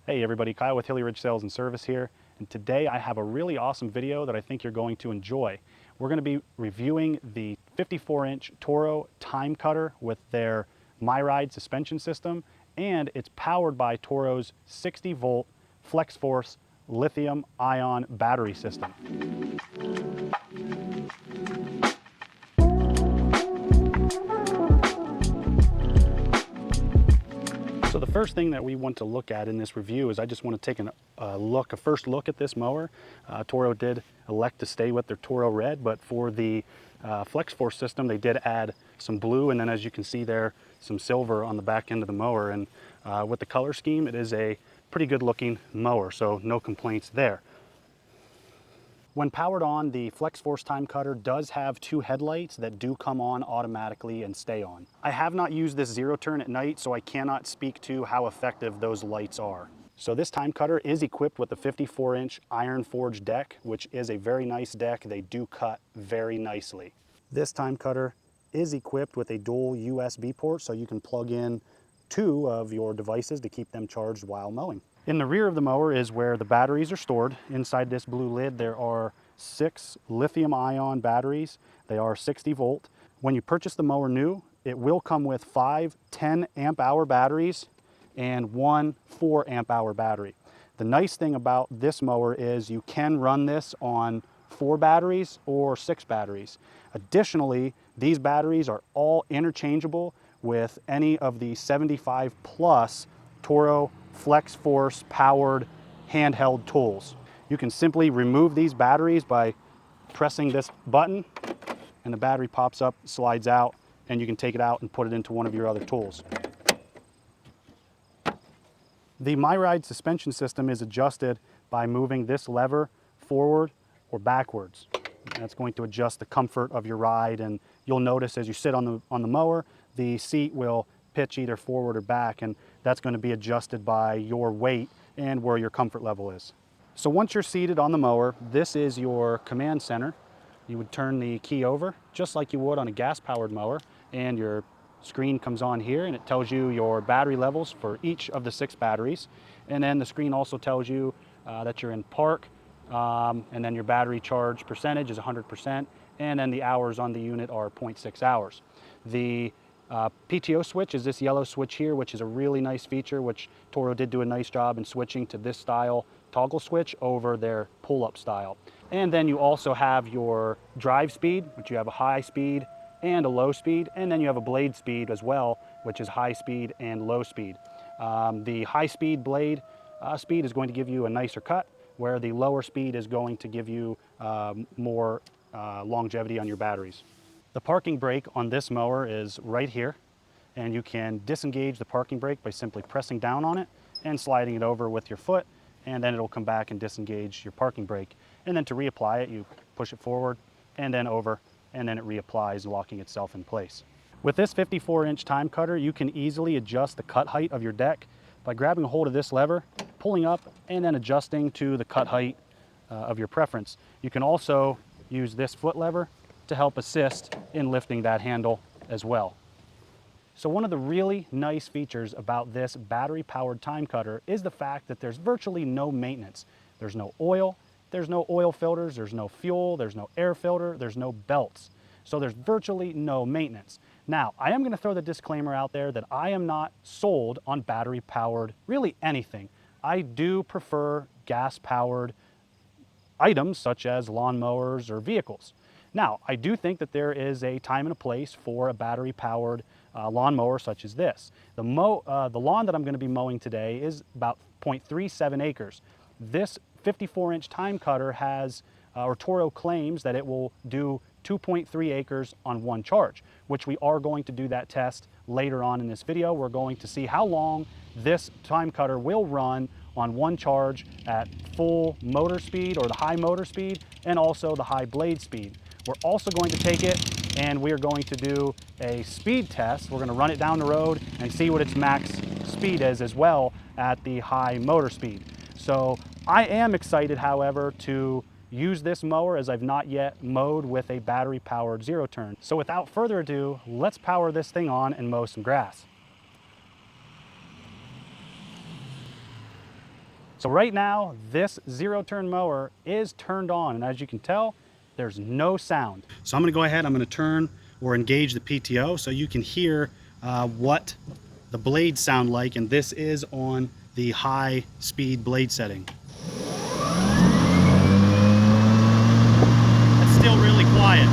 Hey everybody, Kyle with Hilly Sales and Service here, and today I have a really awesome video that I think you're going to enjoy. We're going to be reviewing the 54-inch Toro TimeCutter with their MyRide suspension system, and it's powered by Toro's 60-volt FlexForce lithium-ion battery system. So the first thing that we want to look at in this review is I just want to take a first look at this mower. Toro did elect to stay with their Toro Red, but for the FlexForce system, they did add some blue, and then as you can see there, some silver on the back end of the mower. And with the color scheme, it is a pretty good looking mower, so no complaints there. When powered on, the FlexForce TimeCutter does have two headlights that do come on automatically and stay on. I have not used this zero turn at night, so I cannot speak to how effective those lights are. So this TimeCutter is equipped with a 54-inch iron forged deck, which is a very nice deck. They do cut very nicely. This TimeCutter is equipped with a dual USB port, so you can plug in two of your devices to keep them charged while mowing. In the rear of the mower is where the batteries are stored. Inside this blue lid, there are 6 lithium-ion batteries. They are 60 volt. When you purchase the mower new, it will come with 5 10 amp hour batteries and 1 4 amp hour battery. The nice thing about this mower is you can run this on 4 batteries or 6 batteries. Additionally, these batteries are all interchangeable with any of the 75 plus Toro FlexForce powered handheld tools. You can simply remove these batteries by pressing this button, and the battery pops up, slides out, and you can take it out and put it into one of your other tools. The MyRide suspension system is adjusted by moving this lever forward or backwards. That's going to adjust the comfort of your ride, and you'll notice as you sit on the mower, the seat will pitch either forward or back, and that's going to be adjusted by your weight and where your comfort level is. So once you're seated on the mower, this is your command center. You would turn the key over just like you would on a gas-powered mower, and your screen comes on here and it tells you your battery levels for each of the 6 batteries. And then the screen also tells you that you're in park, and then your battery charge percentage is 100%, and then the hours on the unit are 0.6 hours. The PTO switch is this yellow switch here, which is a really nice feature, which Toro did do a nice job in switching to this style toggle switch over their pull-up style. And then you also have your drive speed, which you have a high speed and a low speed, and then you have a blade speed as well, which is high speed and low speed. The high speed blade speed is going to give you a nicer cut, where the lower speed is going to give you more longevity on your batteries. The parking brake on this mower is right here, and you can disengage the parking brake by simply pressing down on it and sliding it over with your foot, and then it'll come back and disengage your parking brake. And then to reapply it, you push it forward and then over, and then it reapplies, locking itself in place. With this 54-inch TimeCutter, you can easily adjust the cut height of your deck by grabbing a hold of this lever, pulling up, and then adjusting to the cut height of your preference. You can also use this foot lever to help assist in lifting that handle as well. So one of the really nice features about this battery-powered TimeCutter is the fact that there's virtually no maintenance. There's no oil filters, there's no fuel, there's no air filter, there's no belts. So there's virtually no maintenance. Now, I am going to throw the disclaimer out there that I am not sold on battery-powered really anything. I do prefer gas-powered items such as lawnmowers or vehicles. Now, I do think that there is a time and a place for a battery-powered lawnmower such as this. The lawn that I'm going to be mowing today is about 0.37 acres. This 54-inch TimeCutter has, or Toro claims that it will do 2.3 acres on one charge, which we are going to do that test later on in this video. We're going to see how long this TimeCutter will run on one charge at full motor speed or the high motor speed, and also the high blade speed. We're also going to take it and we are going to do a speed test. We're going to run it down the road and see what its max speed is as well at the high motor speed. So I am excited, however, to use this mower as I've not yet mowed with a battery-powered zero turn. So without further ado, let's power this thing on and mow some grass. So right now, this zero-turn mower is turned on, and as you can tell, there's no sound. So I'm gonna go ahead, I'm gonna turn or engage the PTO so you can hear what the blades sound like, and this is on the high speed blade setting. It's still really quiet.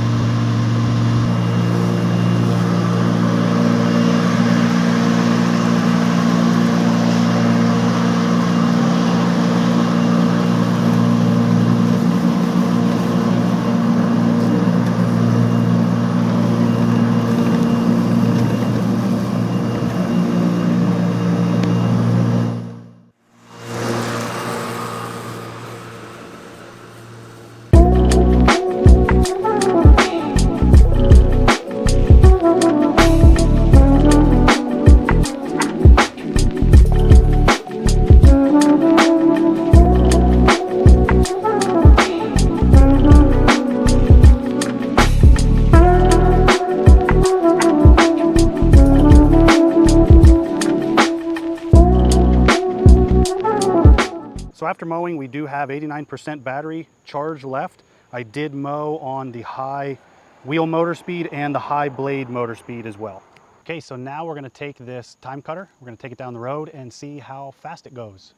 So after mowing, we do have 89% battery charge left. I did mow on the high wheel motor speed and the high blade motor speed as well. Okay, so now we're gonna take this TimeCutter, we're gonna take it down the road and see how fast it goes.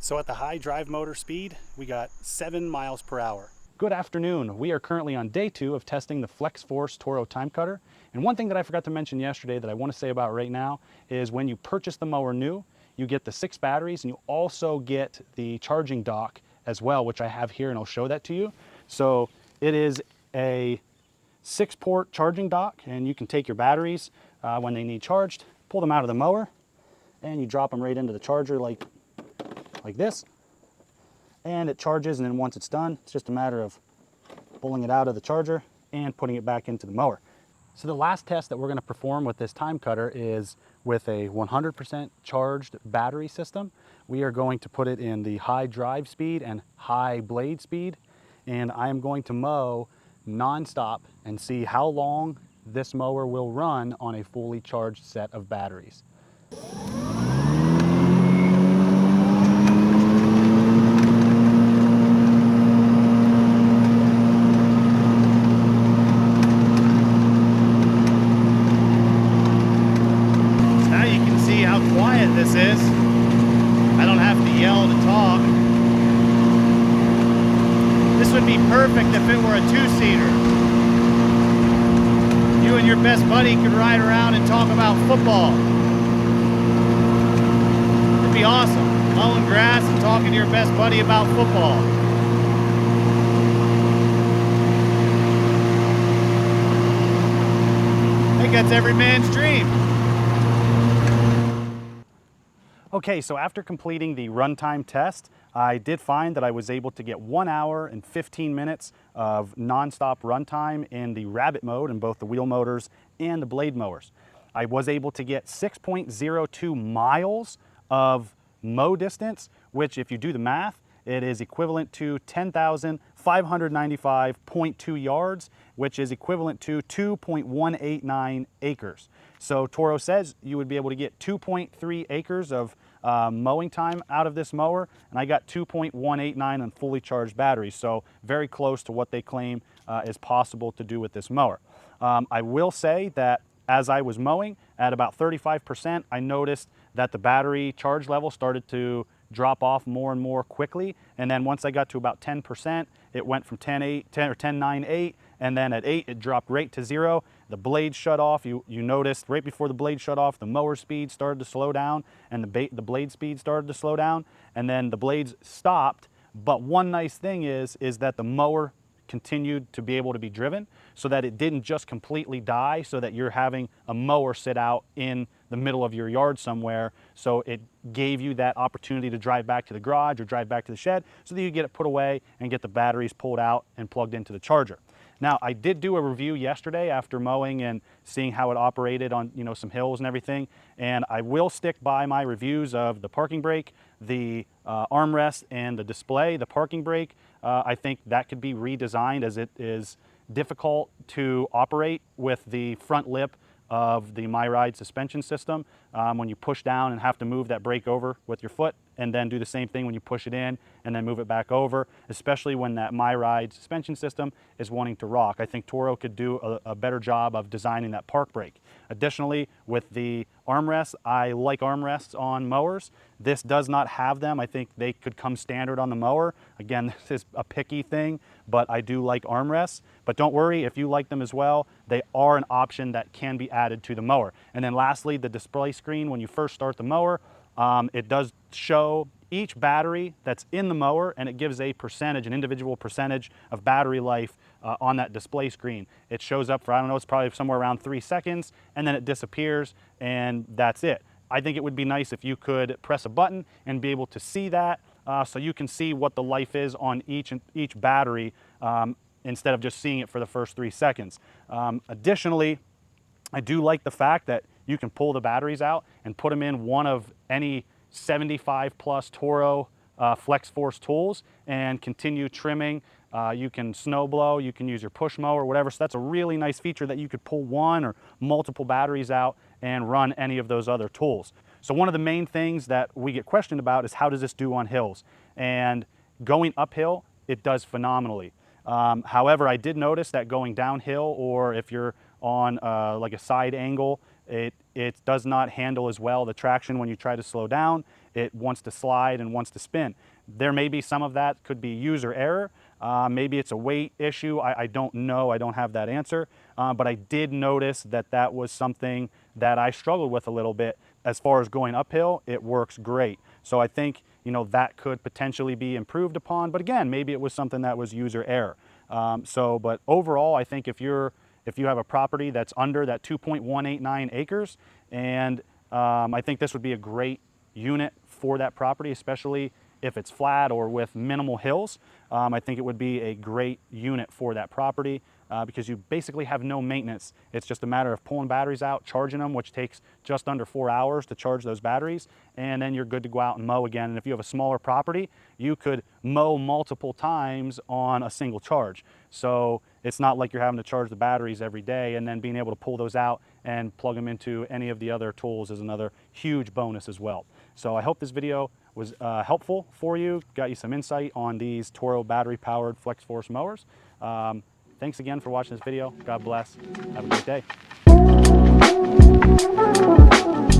So at the high drive motor speed, we got 7 miles per hour. Good afternoon. We are currently on day 2 of testing the Flex Force Toro TimeCutter. And one thing that I forgot to mention yesterday that I want to say about right now is when you purchase the mower new, you get the 6 batteries and you also get the charging dock as well, which I have here and I'll show that to you. So it is a 6-port charging dock, and you can take your batteries when they need charged, pull them out of the mower, and you drop them right into the charger like this, and it charges, and then once it's done, it's just a matter of pulling it out of the charger and putting it back into the mower. So the last test that we're going to perform with this TimeCutter is with a 100% charged battery system. We are going to put it in the high drive speed and high blade speed, and I am going to mow non-stop and see how long this mower will run on a fully charged set of batteries. This is. I don't have to yell to talk. This would be perfect if it were a 2-seater. You and your best buddy could ride around and talk about football. It'd be awesome. Mowing grass and talking to your best buddy about football. I think that's every man's dream. Okay, so after completing the runtime test, I did find that I was able to get 1 hour and 15 minutes of non-stop runtime in the rabbit mode in both the wheel motors and the blade mowers. I was able to get 6.02 miles of mow distance, which if you do the math, it is equivalent to 10,595.2 yards, which is equivalent to 2.189 acres. So Toro says you would be able to get 2.3 acres of mowing time out of this mower, and I got 2.189 on fully charged batteries, so very close to what they claim is possible to do with this mower. I will say that as I was mowing at about 35%, I noticed that the battery charge level started to drop off more and more quickly, and then once I got to about 10%, it went from 10.8, 10 or 10.98, and then at 8 it dropped right to 0. The blade shut off. You noticed right before the blade shut off, the mower speed started to slow down, and the blade speed started to slow down, and then the blades stopped. But one nice thing is that the mower continued to be able to be driven, so that it didn't just completely die, so that you're having a mower sit out in the middle of your yard somewhere. So it gave you that opportunity to drive back to the garage or drive back to the shed so that you get it put away and get the batteries pulled out and plugged into the charger. Now, I did do a review yesterday after mowing and seeing how it operated on some hills and everything, and I will stick by my reviews of the parking brake, the armrest, and the display. The parking brake, I think that could be redesigned, as it is difficult to operate with the front lip of the MyRide suspension system when you push down and have to move that brake over with your foot, and then do the same thing when you push it in and then move it back over, especially when that MyRide suspension system is wanting to rock. I think Toro could do a better job of designing that park brake. Additionally, with the armrests, I like armrests on mowers. This does not have them. I think they could come standard on the mower. Again, this is a picky thing, but I do like armrests. But don't worry, if you like them as well, they are an option that can be added to the mower. And then lastly, the display screen, when you first start the mower, it does show each battery that's in the mower, and it gives a percentage, an individual percentage of battery life on that display screen. It shows up for, I don't know, it's probably somewhere around 3 seconds, and then it disappears, and that's it. I think it would be nice if you could press a button and be able to see that, so you can see what the life is on each battery, instead of just seeing it for the first 3 seconds. Additionally, I do like the fact that you can pull the batteries out and put them in one of any 75 plus Toro Flex Force tools and continue trimming. You can snow blow, you can use your push mower, whatever. So that's a really nice feature, that you could pull one or multiple batteries out and run any of those other tools. So one of the main things that we get questioned about is, how does this do on hills? And going uphill, it does phenomenally. However, I did notice that going downhill, or if you're on like a side angle, it does not handle as well the traction when you try to slow down. It wants to slide and wants to spin. There may be some of that could be user error. Maybe it's a weight issue. I don't know. I don't have that answer. But I did notice that that was something that I struggled with a little bit. As far as going uphill, it works great. So I think, you know, that could potentially be improved upon. But again, maybe it was something that was user error. But overall, I think if you have a property that's under that 2.189 acres, and I think this would be a great unit for that property, especially if it's flat or with minimal hills. I think it would be a great unit for that property because you basically have no maintenance. It's just a matter of pulling batteries out, charging them, which takes just under 4 hours to charge those batteries, and then you're good to go out and mow again. And if you have a smaller property, you could mow multiple times on a single charge. So it's not like you're having to charge the batteries every day, and then being able to pull those out and plug them into any of the other tools is another huge bonus as well. So I hope this video was helpful for you, got you some insight on these Toro battery-powered Flex Force mowers. Thanks again for watching this video. God bless. Have a great day.